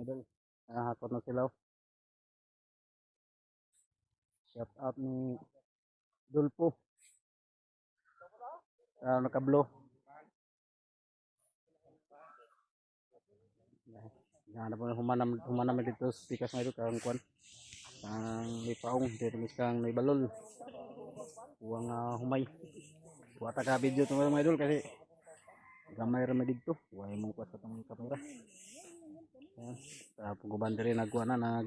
idol. Nakahakot na sila. Shout out ni Dulpo. Nakablo. Yan po humanam dito pikas na ito kang kwan. Ang ipaong dito miskang may balol. Huwag humay. Wata ka video ito mga idol kasi gamay ramay dito. Huwag mong kuwas itong kamera. Puguban rin nagkuha na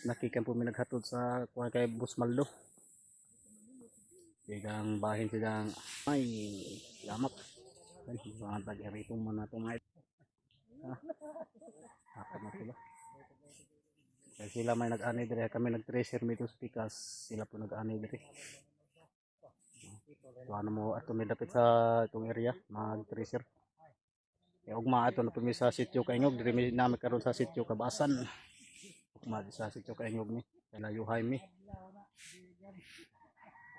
nakikan po may naghatod sa kuha kay Busmaldo. Sigang bahin sigang ay lamak. Mga tag-eritong mo na itong mga ito. Hakot na sila. Kaya sila may nag-ani dire, kami nag-treasure mitos pikas sila po nag-ani dire. So ano mo ato may dapit sa itong area mag-treasure. Kaya ugma ato na pumi sa sitio Kaingog dire namin karon sa sitio Kabasan. Ugma sa sitio Kaingog ni kay Yuhay mi.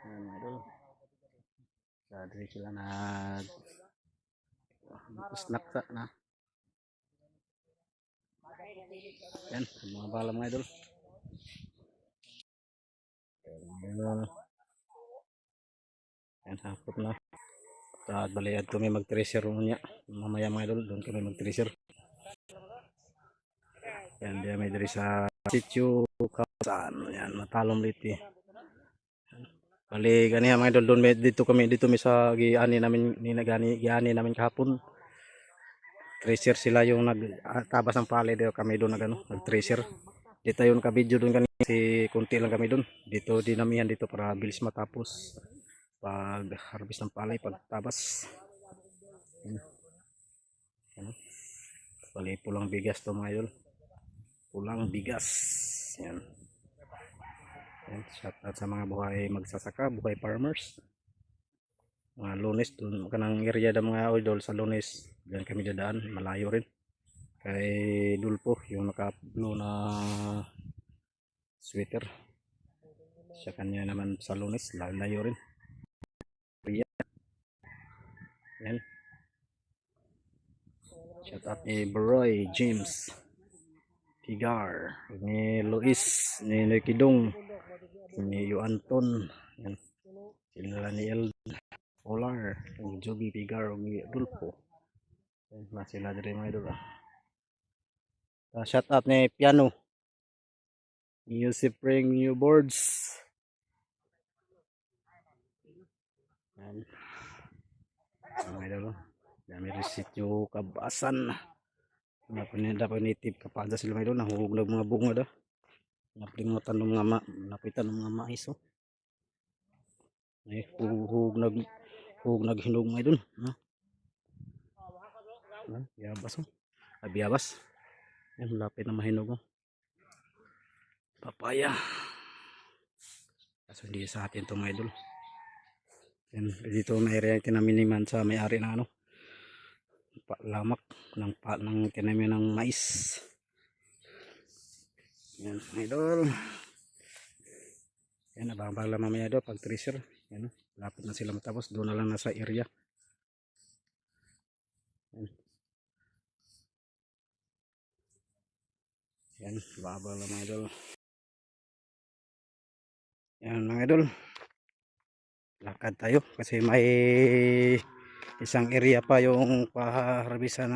Ano sa dire sila nag snack na. Yan, mga bala mga idol. Yan, hapot na. At baliad kami mag-treasure niya. Mamaya mga idol, doon kami mag-treasure. Yan, diya may diri sa sitio Kabasan. Yan, matalong liti. Bali, ganihan mga idol, doon dito kami sa giani namin kahapon. Treasure sila yung nagtabas ng pali dito kami doon nag-treasure. Dito yung ka-video doon kanina si kunti lang kami doon. Dito dinamihan dito para bilis matapos pag harvest ng palay pagtabas. Bali pulang bigas to mga idol. Pulang bigas. Yan. Yan, shout out sa mga buhay magsasaka, buhay farmers. Mga Lunes doon kanang area da mga idol sa Lunes. Diyan kami dadaan, malayo rin. Kay Dulpo yung naka-blue na sweater. Sa kanya naman sa Lunes, layo rin. Yan. Shout out ni Broy James Pigar, ni Luis, ni Kidong, ni Yuanton, yan. Sila ni El Polar, ni Jogi Pigar, ni Dulpo. Yan, sila din mga idol. Shout out ni Piano, ni Yusuf Ring New Boards. Yan. Mga idol. Dami resityo Kabasan. Dapat native kapada sila mga idol. Nahuhuglag mga bunga da. Napilingotan ng mga napitan ng mga mais. Oh. Ay, huhugnag hinog mga idol. Biyabas. Oh. Biyabas. Yan, lapit na mahinog. Oh. Papaya. Kaso hindi sa atin ito mga idol. Yan, dito na area yung tinaminiman sa may-ari na lamak ng tinamin ng mais. Yan idol. Yan abang-abang lang mamaya doon pag treasure. Yan, lapit na sila matapos, doon na lang nasa area. Yan abang-abang lang mga idol. Yan mga idol, lakad tayo kasi may isang area pa yung paharbisan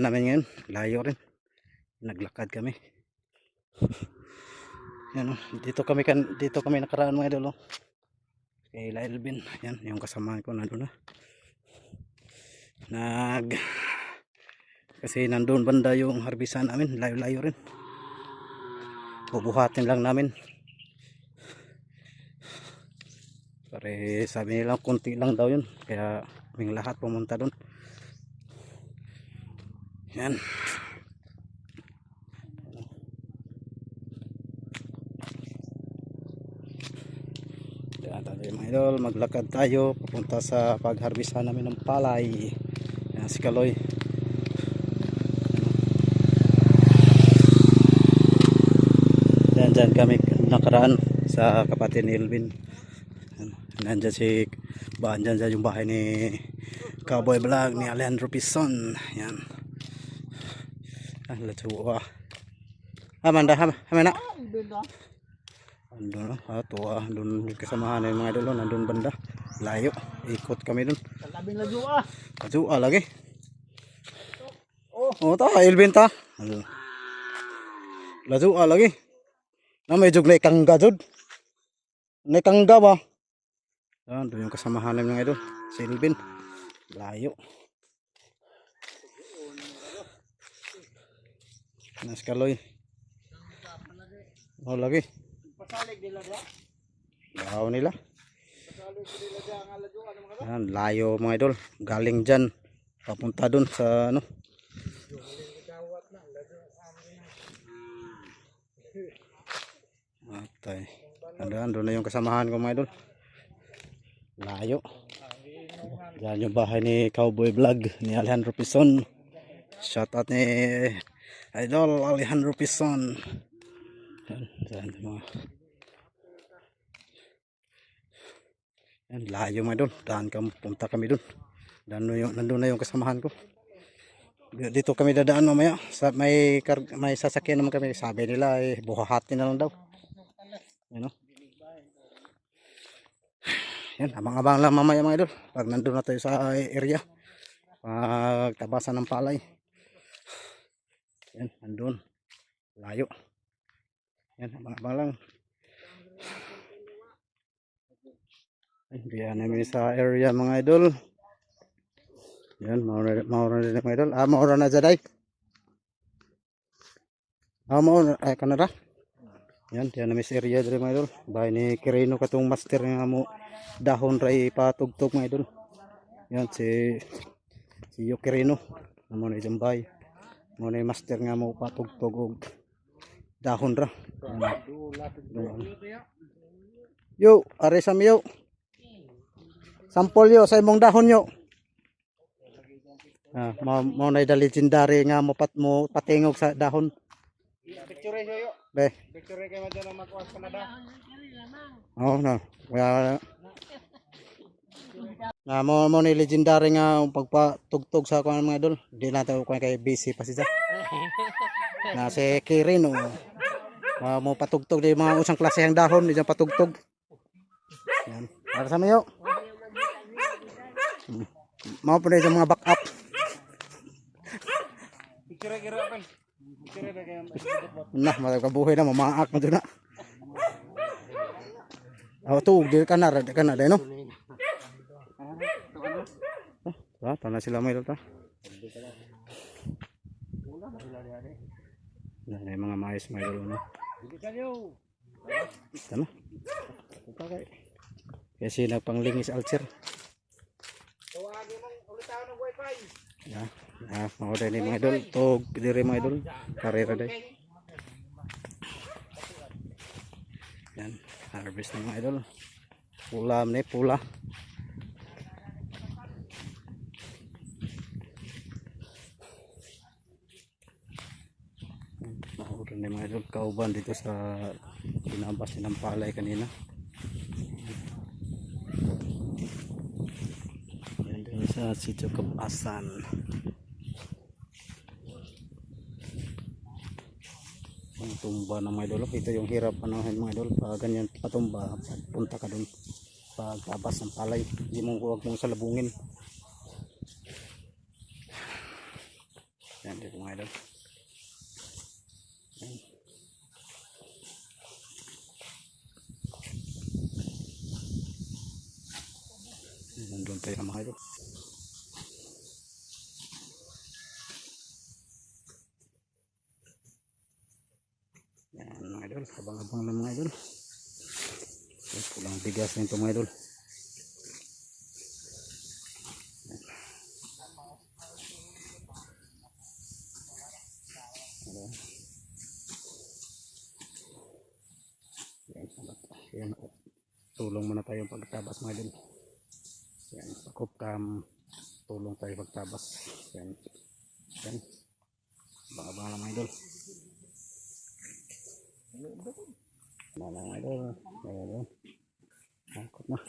namin ngayon, layo rin, naglakad kami. Yan, dito kami nakaraan mga idol. Kay Lailbin, yan yung kasama ko nandun na kasi nandun banda yung harbisan namin, layo-layo rin, bubuhatin lang namin. Pare sabi nila konti lang daw yun, kaya kaming lahat pumunta doon. Yan. Tayo mga idol, maglakad tayo papunta sa pagharbisan namin ng palay. Yan si Kaloy. Dyan kami nakaraan sa kapatid ni Elvin. Nandyan dyan yung bahay ni Cowboy Vlog ni Alejandro Pison. Yan. Latua. Amanda, hamana. Andun, tua, andun kasamahan ng mga idol, nandun banda. Layo, ikot kami dun. Labing Lajua. Latua lagi. Oh, ta, Elvin ta. Latua lagi. Na medyo na ikangga jud. Na ikangga ba? Andun yung kasamahan ng mga idol, si Elvin. Layo. Naskaloy. Oh lagi. Pasalig nila dia. Bahaw nila. Pasalig nila dia ang Lajua ano mga. Ayan, layo mga idol. Galing dyan. Papunta dun sa ano. Atay. Andun na yung kasamahan ko mga idol. Layo. Yan yung bahay ni Cowboy Vlog ni Alejandro Pison. Shoutout ni Idol Alejandro Pison. Yan mga. Yan, layo mga idol. Daan punta kami dun. Nandun na yung kasamahan ko. Dito kami dadaan mamaya. May sasakyan naman kami. Sabi nila buhahatin na lang daw. Yan o. Yan, abang-abang lang mamaya mga idol. Pag nandun na tayo sa area. Pagtabasan ng palay. Yan, nandun. Layo. Yan, abang-abang lang. Diyan namin sa area mga idol. Yan, maura na mga idol. Maura na dyan ay. Maura, kanara. Yan, diyan namin sa area dyan mga idol. Bahay ni Kirino katong master nga mo dahon ray patugtog mga idol. Yan, si Kirino. Amo na dyan bahay. Amo na master nga mo patugtog og dahon ra. Yo, are sam yo. Sampol yo sa imong dahon yo. Mo na da legendary nga mo patingog sa dahon. Picture yo. Be. Picture kay mo dyan makuha sa Canada. Oh, no. Kaya mo ni legendary nga pagpatugtog sa kuan mga idol. Di na tayo kuan kay busy pa siya. Na si Kirin mo patugtog di mga usang klase ang dahon, di dyan patugtog. Yan. Para sa mayo. Mao pa rin mga backup. Picture kay Rapan. Picture kay Nah, magkabuhay na mamaak mo doon na. Tuog di ka na no? Tanah sila may ta. Nah, mga mais may dalo na. Tama. Kasi nagpanglingis alcer. Tuwagin mong ulitawan ng wifi. Mau ni mga idol, tog diri mga idol, karera day. Yan, harvest ng mga idol. Pula ni pula. Mahuro ni mga idol, kauban dito sa binabas ng palay kanina. Yan din sa sitio Kabasan. Tumba ng mga idol. Ito yung hirap panahin mga idol. Pag ganyan patumba, punta ka dun pagtabas ng palay. Hindi mo huwag mong salabungin. Yan dito mga idol. Yan. Nandun tayo mga idol. Yan mga idol, abang-abang lang mga idol. Pulang bigas nito mga idol. Yan. Tulong muna tayo pagtabas mga idol. Yan, pakop kam, tulong tayo pagtabas. Yan. Yan. Abang-abang lang mga idol. Mga idol. Ayan. Angkot na.